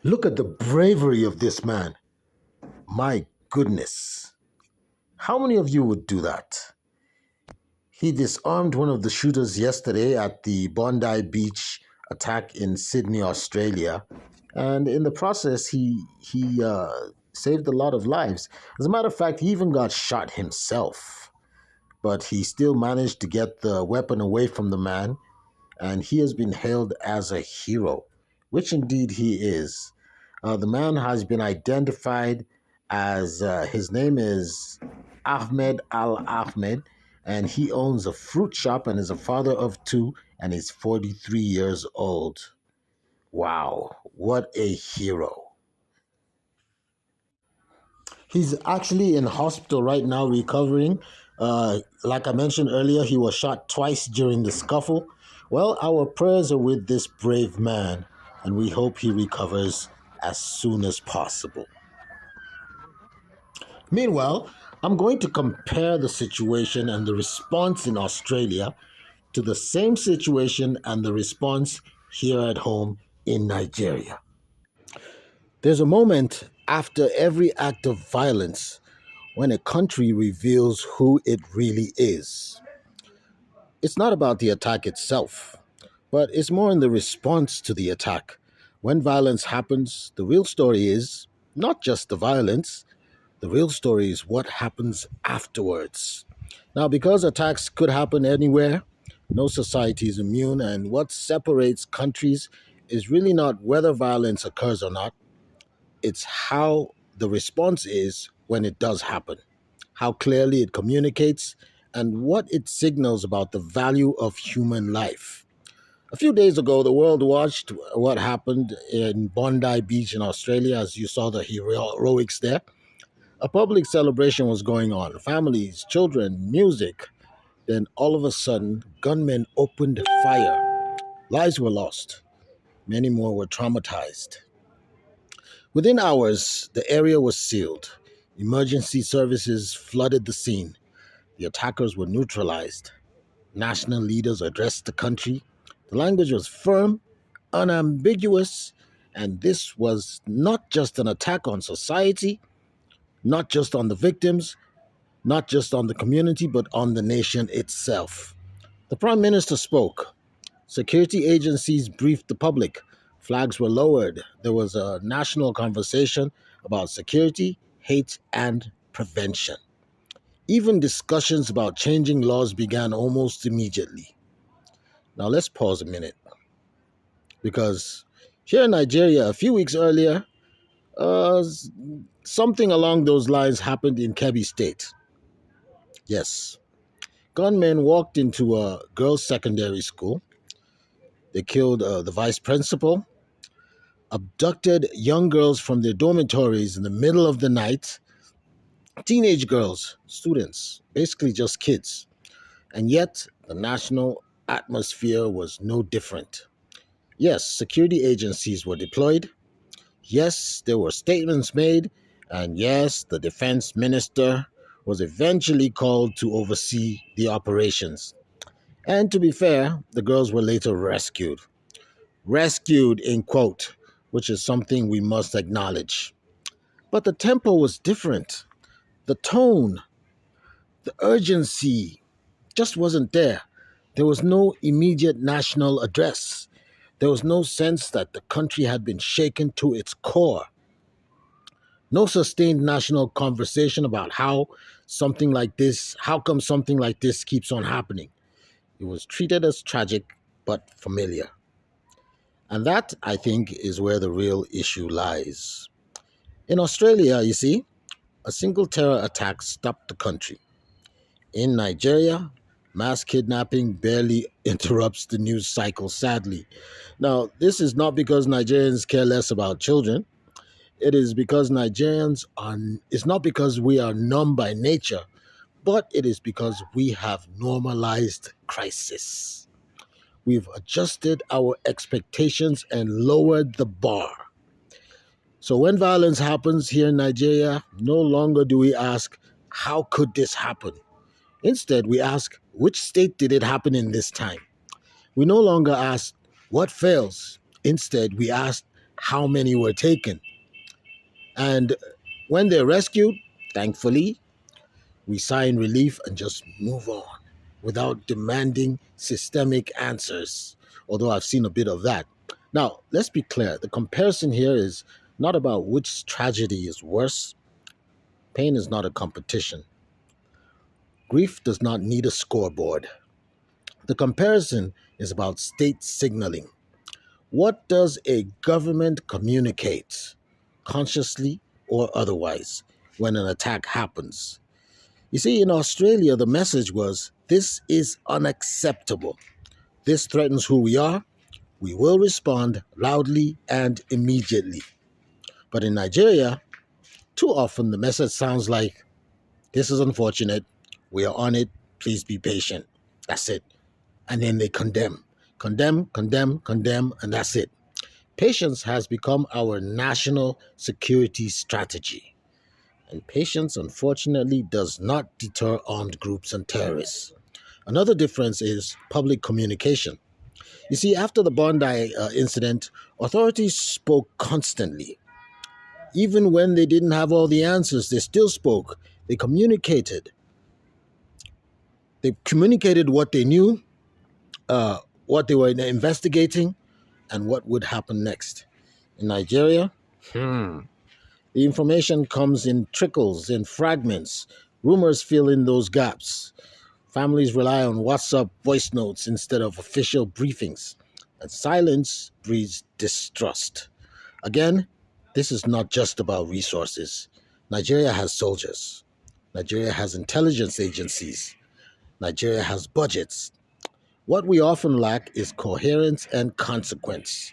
Look at the bravery of this man. My goodness. How many of you would do that? He disarmed one of the shooters yesterday at the Bondi Beach attack in Sydney, Australia, and in the process, he saved a lot of lives. As a matter of fact, he even got shot himself, but he still managed to get the weapon away from the man, and he has been hailed as a hero, which indeed he is. The man has been identified as his name is Ahmed Al Ahmed, and he owns a fruit shop and is a father of two, and is 43 years old. Wow, what a hero. He's actually in hospital right now recovering. Like I mentioned earlier, he was shot twice during the scuffle. Well, our prayers are with this brave man, and we hope he recovers as soon as possible. Meanwhile, I'm going to compare the situation and the response in Australia to the same situation and the response here at home in Nigeria. There's a moment after every act of violence when a country reveals who it really is. It's not about the attack itself, but it's more in the response to the attack. When violence happens, the real story is not just the violence, the real story is what happens afterwards. Now, because attacks could happen anywhere, no society is immune, and what separates countries is really not whether violence occurs or not, it's how the response is when it does happen, how clearly it communicates, and what it signals about the value of human life. A few days ago, the world watched what happened in Bondi Beach in Australia as you saw the heroics there. A public celebration was going on families, children, music. Then all of a sudden, gunmen opened fire. Lives were lost. Many more were traumatized. Within hours, the area was sealed. Emergency services flooded the scene. The attackers were neutralized. National leaders addressed the country. The language was firm, unambiguous, and this was not just an attack on society, not just on the victims, not just on the community, but on the nation itself. The Prime Minister spoke. Security agencies briefed the public. Flags were lowered. There was a national conversation about security, hate, and prevention. Even discussions about changing laws began almost immediately. Now let's pause a minute because here in Nigeria, a few weeks earlier, uh, something along those lines happened in Kebbi State. Yes, gunmen walked into a girls' secondary school. They killed the vice principal, abducted young girls from their dormitories in the middle of the night, teenage girls, students, basically just kids. And yet, the national atmosphere was no different. Yes, security agencies were deployed. Yes, there were statements made. And yes, the defense minister was eventually called to oversee the operations. And to be fair, the girls were later rescued. Rescued in quote, which is something we must acknowledge. But the tempo was different. The tone, the urgency just wasn't there. There was no immediate national address. There was no sense that the country had been shaken to its core. No sustained national conversation about how come something like this keeps on happening. It was treated as tragic but familiar. And that, I think, is where the real issue lies. In Australia, you see, a single terror attack stopped the country. In Nigeria, mass kidnapping barely interrupts the news cycle, sadly. Now, this is not because Nigerians care less about children. It is because it's not because we are numb by nature, but it is because we have normalized crisis. We've adjusted our expectations and lowered the bar. So when violence happens here in Nigeria, no longer do we ask, how could this happen? Instead, we ask, which state did it happen in this time? We no longer ask, what fails? Instead, we ask, how many were taken. And when they're rescued, thankfully, we sign relief and just move on without demanding systemic answers, although I've seen a bit of that. Now, let's be clear, the comparison here is not about which tragedy is worse. Pain is not a competition. Grief does not need a scoreboard. The comparison is about state signaling. What does a government communicate, consciously or otherwise, when an attack happens? You see, in Australia, the message was this is unacceptable. This threatens who we are. We will respond loudly and immediately. But in Nigeria, too often the message sounds like this is unfortunate. We are on it. Please be patient. That's it. And then they condemn, condemn, condemn, condemn, and that's it. Patience has become our national security strategy. And patience, unfortunately, does not deter armed groups and terrorists. Another difference is public communication. You see, after the Bondi incident, authorities spoke constantly. Even when they didn't have all the answers, they still spoke. They communicated. They communicated what they knew, what they were investigating, and what would happen next. In Nigeria, the information comes in trickles, in fragments. Rumors fill in those gaps. Families rely on WhatsApp voice notes instead of official briefings. And silence breeds distrust. Again, this is not just about resources. Nigeria has soldiers. Nigeria has intelligence agencies. Nigeria has budgets. What we often lack is coherence and consequence.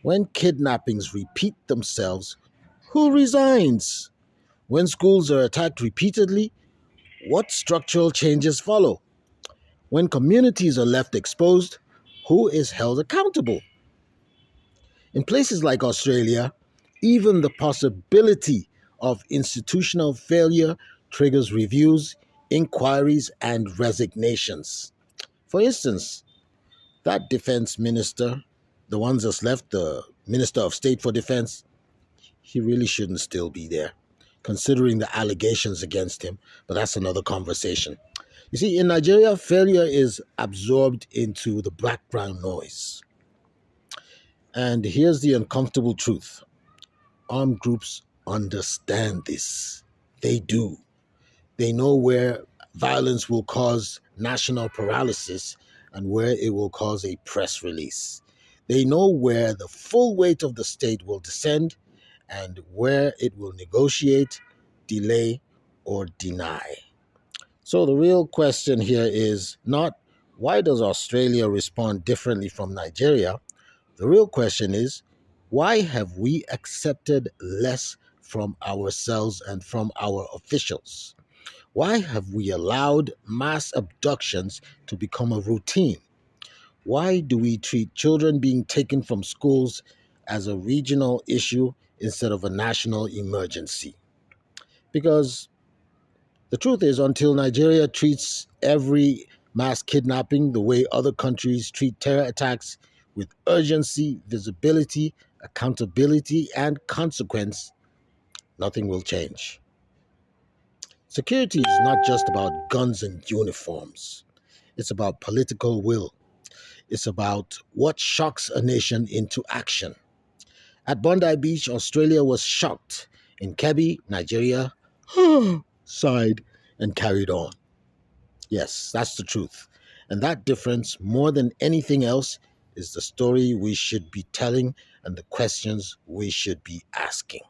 When kidnappings repeat themselves, who resigns? When schools are attacked repeatedly, what structural changes follow? When communities are left exposed, who is held accountable? In places like Australia, even the possibility of institutional failure triggers reviews, inquiries, and resignations. For instance, that defense minister, the ones that's left, the Minister of State for Defense, he really shouldn't still be there, considering the allegations against him. But that's another conversation. You see, in Nigeria, failure is absorbed into the background noise. And here's the uncomfortable truth: armed groups understand this. They do. They know where violence will cause national paralysis and where it will cause a press release. They know where the full weight of the state will descend and where it will negotiate, delay, or deny. So the real question here is not why does Australia respond differently from Nigeria? The real question is why have we accepted less from ourselves and from our officials? Why have we allowed mass abductions to become a routine? Why do we treat children being taken from schools as a regional issue instead of a national emergency? Because the truth is, until Nigeria treats every mass kidnapping the way other countries treat terror attacks, with urgency, visibility, accountability, and consequence, nothing will change. Security is not just about guns and uniforms. It's about political will. It's about what shocks a nation into action. At Bondi Beach, Australia was shocked. In Kebbi, Nigeria, sighed and carried on. Yes, that's the truth. And that difference, more than anything else, is the story we should be telling and the questions we should be asking.